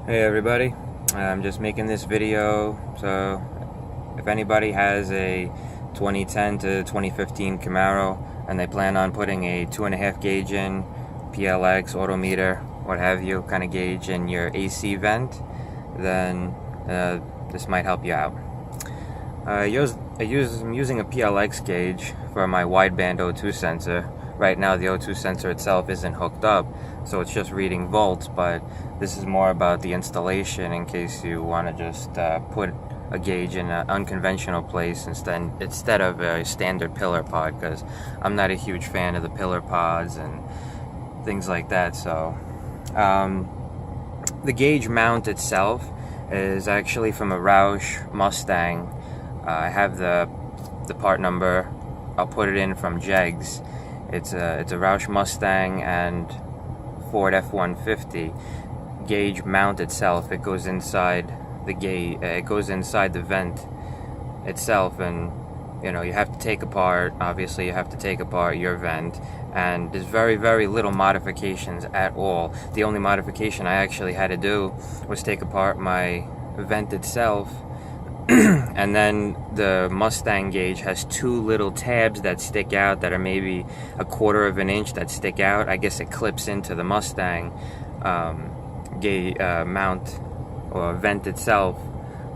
Hey everybody, I'm just making this video so if anybody has a 2010 to 2015 Camaro and they plan on putting a 2.5 gauge in, PLX, odometer, what have you, kind of gauge in your AC vent, then this might help you out. I'm using a PLX gauge for my wideband O2 sensor. Right now the O2 sensor itself isn't hooked up, so it's just reading volts, but this is more about the installation in case you want to just put a gauge in an unconventional place instead of a standard pillar pod, because I'm not a huge fan of the pillar pods and things like that. So the gauge mount itself is actually from a Roush Mustang. I have the part number. I'll put it in from JEGS. It's a Roush Mustang and Ford F-150 gauge mount itself. It goes inside the gauge. It goes inside the vent itself, and you know you have to take apart. Obviously, you have to take apart your vent, and there's very little modifications at all. The only modification I actually had to do was take apart my vent itself. And then the Mustang gauge has two little tabs that stick out that are maybe 1/4 of an inch that stick out. I guess it clips into the Mustang mount or vent itself.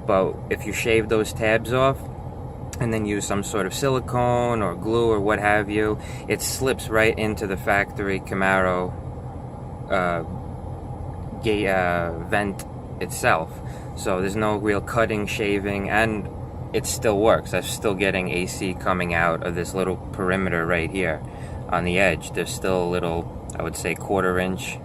But if you shave those tabs off and then use some sort of silicone or glue or what have you, it slips right into the factory Camaro vent itself. So there's no real cutting, shaving, and it still works. I'm still getting AC coming out of this little perimeter right here on the edge. There's still a little, I would say, 1/4 inch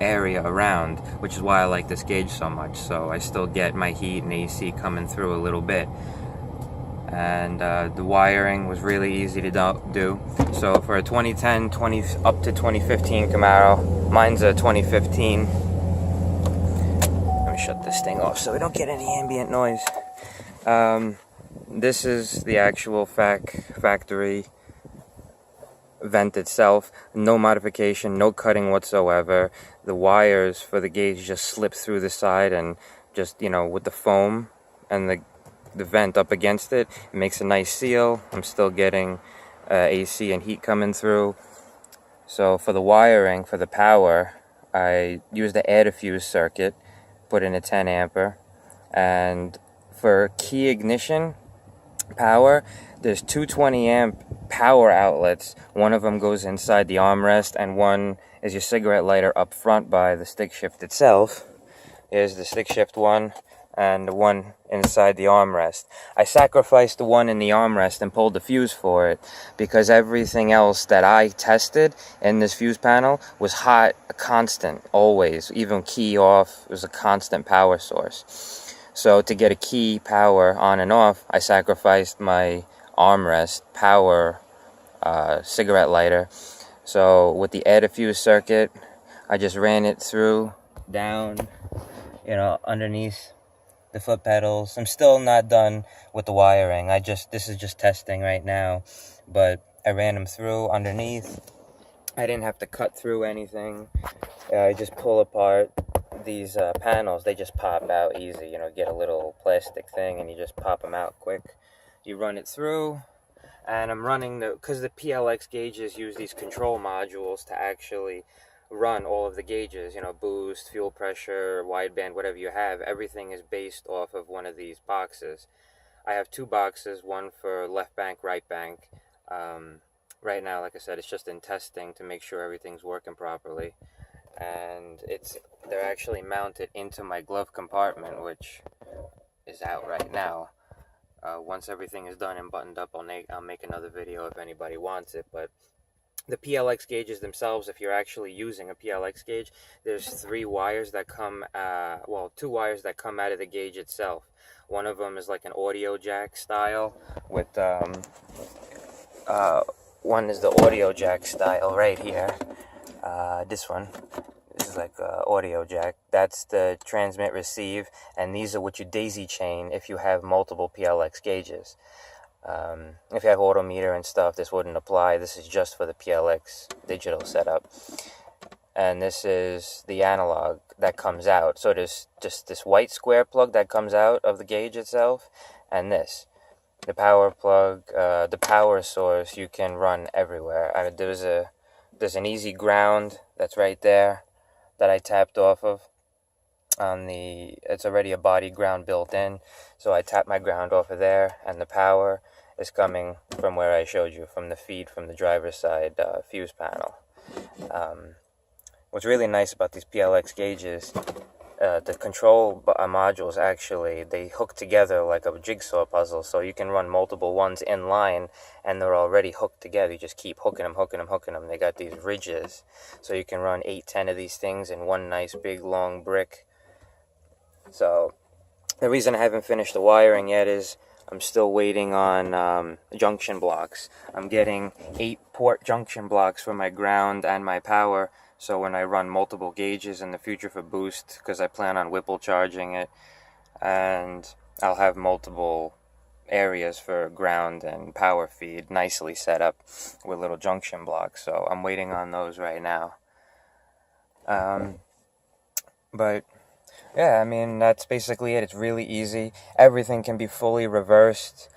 area around, which is why I like this gauge so much. So I still get my heat and AC coming through a little bit. And the wiring was really easy to do. So for a 2010 up to 2015 Camaro, mine's a 2015. Let me shut this thing off so we don't get any ambient noise. This is the actual factory vent itself. No modification, no cutting whatsoever. The wires for the gauge just slip through the side, and just, you know, with the foam and the vent up against it, it makes a nice seal. I'm still getting AC and heat coming through. So for the wiring, for the power, I used the air diffuse circuit, put in a 10 ampere. And for key ignition power, there's two 20 amp power outlets. One of them goes inside the armrest, and one is your cigarette lighter up front by the stick shift itself. Here's the stick shift one, and the one inside the armrest. I sacrificed the one in the armrest and pulled the fuse for it because everything else that I tested in this fuse panel was hot, constant, always. Even key off was a constant power source. So to get a key power on and off, I sacrificed my armrest power cigarette lighter. So with the air diffuse circuit, I just ran it through, down, you know, underneath the foot pedals. I'm still not done with the wiring. This is just testing right now, but I ran them through underneath. I didn't have to cut through anything. I just pull apart these panels. They just pop out easy. You know, get a little plastic thing and you just pop them out quick. You run it through, and I'm running because the PLX gauges use these control modules to actually run all of the gauges, you know, boost, fuel pressure, wideband, whatever you have. Everything is based off of one of these boxes. I have two boxes, one for left bank, right bank. Right now, like I said, it's just in testing to make sure everything's working properly. And they're actually mounted into my glove compartment, which is out right now. Once everything is done and buttoned up, I'll make another video if anybody wants it. But the PLX gauges themselves, if you're actually using a PLX gauge, there's 3 wires that come, 2 wires that come out of the gauge itself. One of them is like an audio jack style with, one is the audio jack style right here. This is like audio jack. That's the transmit receive, and these are what you daisy chain if you have multiple PLX gauges. If you have odometer and stuff, this wouldn't apply. This is just for the PLX digital setup. and this is the analog that comes out. So there's just this white square plug that comes out of the gauge itself, and this. The power plug, the power source you can run everywhere. There's an easy ground that's right there that I tapped off of. It's already a body ground built in, so I tap my ground off of there, and the power is coming from where I showed you, from the feed from the driver's side fuse panel. What's really nice about these PLX gauges, the control modules actually, they hook together like a jigsaw puzzle, so you can run multiple ones in line and they're already hooked together. You just keep hooking them. They got these ridges, so you can run 8-10 of these things in one nice big long brick. So the reason I haven't finished the wiring yet is I'm still waiting on junction blocks. I'm getting 8-port junction blocks for my ground and my power, so when I run multiple gauges in the future for boost, because I plan on Whipple charging it, and I'll have multiple areas for ground and power feed nicely set up with little junction blocks, so I'm waiting on those right now. But yeah, I mean, that's basically it. It's really easy. Everything can be fully reversed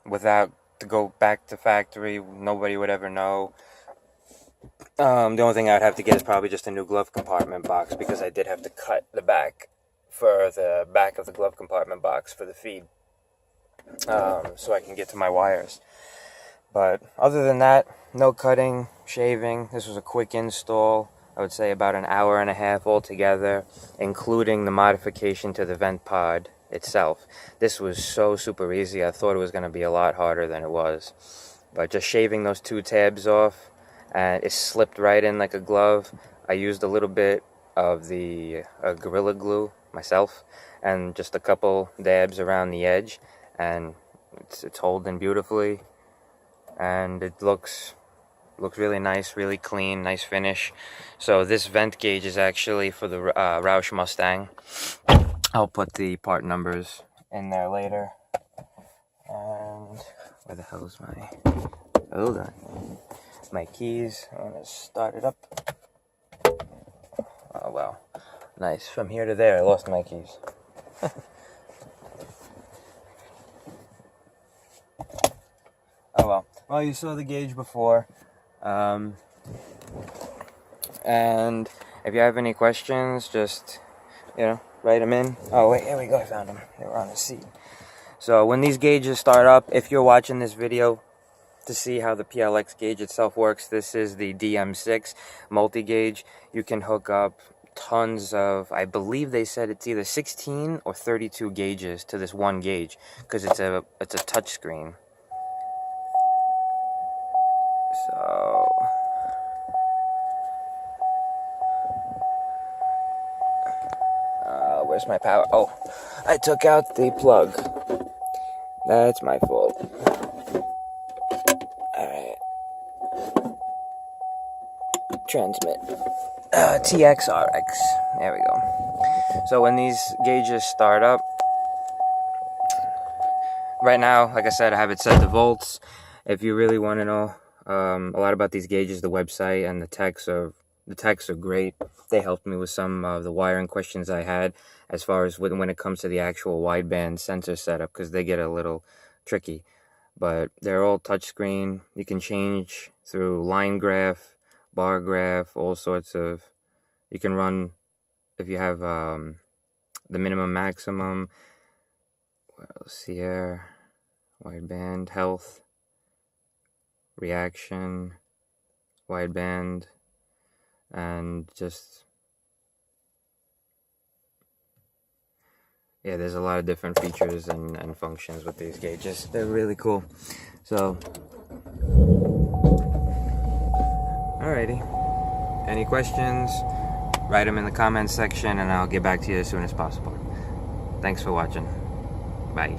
without to go back to factory. Nobody would ever know. The only thing I'd have to get is probably just a new glove compartment box, because I did have to cut the back for the back of the glove compartment box for the feed, so I can get to my wires. But other than that, no cutting, shaving. This was a quick install. I would say about an hour and a half altogether, including the modification to the vent pod itself. This was so super easy. I thought it was going to be a lot harder than it was. But just shaving those 2 tabs off, and it slipped right in like a glove. I used a little bit of the Gorilla Glue myself, and just a couple dabs around the edge, and it's holding beautifully, and it looks really nice, really clean, nice finish. So this vent gauge is actually for the Roush Mustang. I'll put the part numbers in there later. And where the hell is my... Hold on. My keys. I'm going to start it up. Oh, wow. Nice. From here to there, I lost my keys. Oh, well. Well, you saw the gauge before. And if you have any questions, just, write them in. Oh, wait, here we go. I found them. They were on the seat. So when these gauges start up, if you're watching this video to see how the PLX gauge itself works, this is the DM6 multi-gauge. You can hook up tons of, I believe they said it's either 16 or 32 gauges to this one gauge, because it's a touch screen. So where's my power? Oh, I took out the plug. That's my fault. Alright. Transmit. TXRX. There we go. So when these gauges start up, right now, like I said, I have it set to volts. If you really want to know a lot about these gauges, the website and the techs are great. They helped me with some of the wiring questions I had, as far as when it comes to the actual wideband sensor setup, because they get a little tricky. But they're all touchscreen. You can change through line graph, bar graph, all sorts of. You can run if you have the minimum, maximum. What else here? Wideband, health, reaction, wideband, and just, yeah, there's a lot of different features and functions with these gauges. They're really cool. So, alrighty. Any questions? Write them in the comments section and I'll get back to you as soon as possible. Thanks for watching. Bye.